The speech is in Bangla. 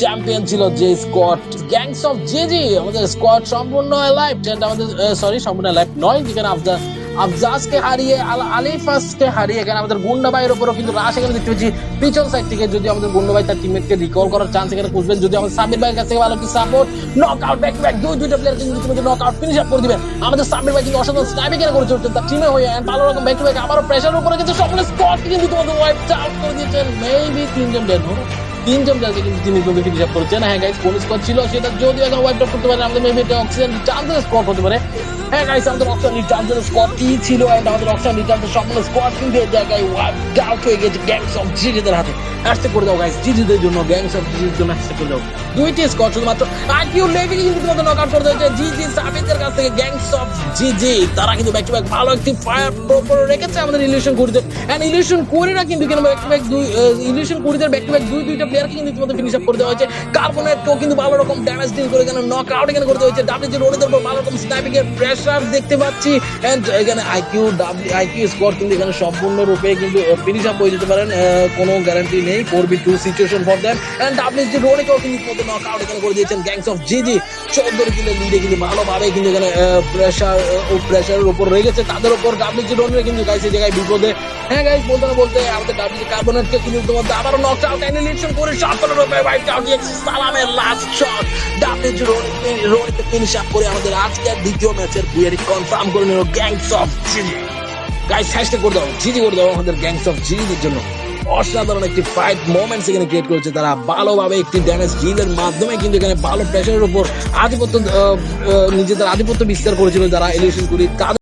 চ্যাম্পিয়ন ছিল যে স্কোয়াড গ্যাংস অফ জিজি। আমাদের স্কোয়াড সম্পূর্ণ লাইভ আমাদের সম্পূর্ণ লাইভ নয়, যেখানে আফজাজকে হারিয়ে আলিফাসকে হারিয়ে এখানে আমাদের গুন্ডা ভাইয়ের উপরও কিন্তু রাশ এখানে দেখতে পাচ্ছি পিছন সাইড থেকে। যদি আমাদের গুন্ডা ভাই তার টিমমেটকে রিকল করার চান্স এখানে খুঁজবেন, যদি আমাদের সাবির ভাইয়ের কাছ থেকে ভালো কি support, knock out back to back দুইটা প্লেয়ার কিন্তু ইতিমধ্যে নক আউট ফিনিশ আপ করে দিবেন। আমাদের সাবির ভাই কিন্তু অসাধারণ স্নাইপিং এর করে চলছেন তার টিমে হয়ে, ভালো রকম ব্যাক টু ব্যাক আবারও প্রেসারের উপরে গেছে, সম্পূর্ণ স্কোয়াডকে কিন্তু তোমাদের ওয়াইপ আউট করে দিয়েছেন। মেবি তিনজন যাকে কিন্তু তিনি কিন্তু ফিনিশ আপ করেছেন। হ্যাঁ গাইস, কোন স্কোয়াড ছিল সেটা যদি এখন ওয়াইপ আউট করতে পারে আমাদের মেবি এটা অক্সিজেন চান্সের স্কোয়াড হতে পারে। হ্যাঁ গাইস, আমাদের অক্সিজেন চান্সের স্কোয়াড কি ছিল, এন্ড আমাদের অক্সিজেন চান্সের সম্পূর্ণ স্কোয়াড কিন্তু এই জায়গায় ওয়াইপ আউট হয়ে গেছে গ্যাংস অফ জিজিদের হাতে। হ্যাশট্যাগ করে দাও গাইস জিজিদের জন্য, গ্যাংস অফ জিজির জন্য হ্যাশট্যাগ করে দাও। দুইটি স্কোয়াড শুধুমাত্র আইকিউ লেভেলে কিন্তু তোমাদের নক আউট করতে হয়েছে জিজি সাবিদের কাছ থেকে। গ্যাংস অফ জিজি তারা কিন্তু ব্যাক টু ব্যাক ভালো একটি ফায়ার প্রপার রেখেছে আমাদের ইলিউশন কুড়িতে, এন্ড ইলিউশন কুড়িরা কিন্তু কেন ব্যাক টু ব্যাক ইলিউশন কুড়িদের ব্যাক টু ব্যাক দুইটা প্লেয়ারকে কিন্তু তোমাদের ফিনিশ আপ করে দেওয়া হয়েছে। কার্বনেটকেও কিন্তু ভালো রকম ড্যামেজ ডিল করে এখানে নক আউট এখানে করতে হয়েছে। ডাব্লিউজি রোডের উপর ভালো রকম স্নাইপিং এর প্রেসার দেখতে পাচ্ছি, এন্ড এখানে আইকিউ স্কোর কিন্তু এখানে সম্পূর্ণরূপে কিন্তু ফিনিশ আপ হয়ে যেতে পারেন, কোনো গ্যারান্টি নেই। 4v2 situation for them, and WG রোডকেও কিন্তু তোমাদের নক আউট এখানে করে দিয়েছেন গ্যাংস অফ জিজি। 14 কিলের লিডে কিন্তু ভালোভাবে কিন্তু এখানে প্রেসারের উপর রেখেছে তাদের উপর ডাব্লিউজি রোডের কিন্তু গাইস এই জায়গায় বিপদে। হ্যাঁ গাইস, বলতে আমাদের ডাব্লিউজি কার্বনেটকে কিন্তু তোমাদের আবারও নক আউট অ্যানিলেশন করে সম্পূর্ণরূপে ওয়াইপ আউট দিয়েছে। সালামের লাস্ট শট ডাব্লিউজি রোডকে ফিনিশ আপ করে আমাদের আজকের দ্বিতীয় ম্যাচের বুয়ারি কনফার্ম করে নিল gangs of GG. Guys hashtag করে দাও জিজি করে দাও আমাদের গ্যাংস অফ জিজির জন্য। অসাধারণ একটি ফাইট মোমেন্টস এখানে ক্রিয়েট করেছে তারা, ভালোভাবে একটি ড্যামেজ ডিলের মাধ্যমে কিন্তু এখানে ভালো প্রেসারের উপর নিজেদের আধিপত্য বিস্তার করেছিল যারা এলিয়েশন করি।